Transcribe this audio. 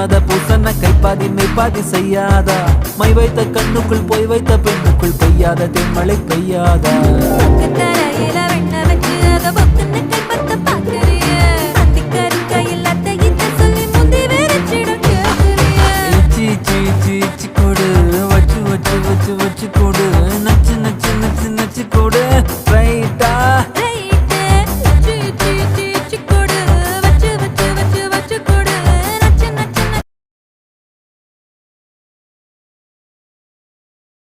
மன்மத பூசன கைப்பாதி மெய்ப்பாதி செய்யாதா my வைத்த கண்ணுக்குள் போய் வைத்த பெண்ணுக்குள் பெய்யாத தென்மழை பெய்யாதா தரையில வெண்ண வச்சு அத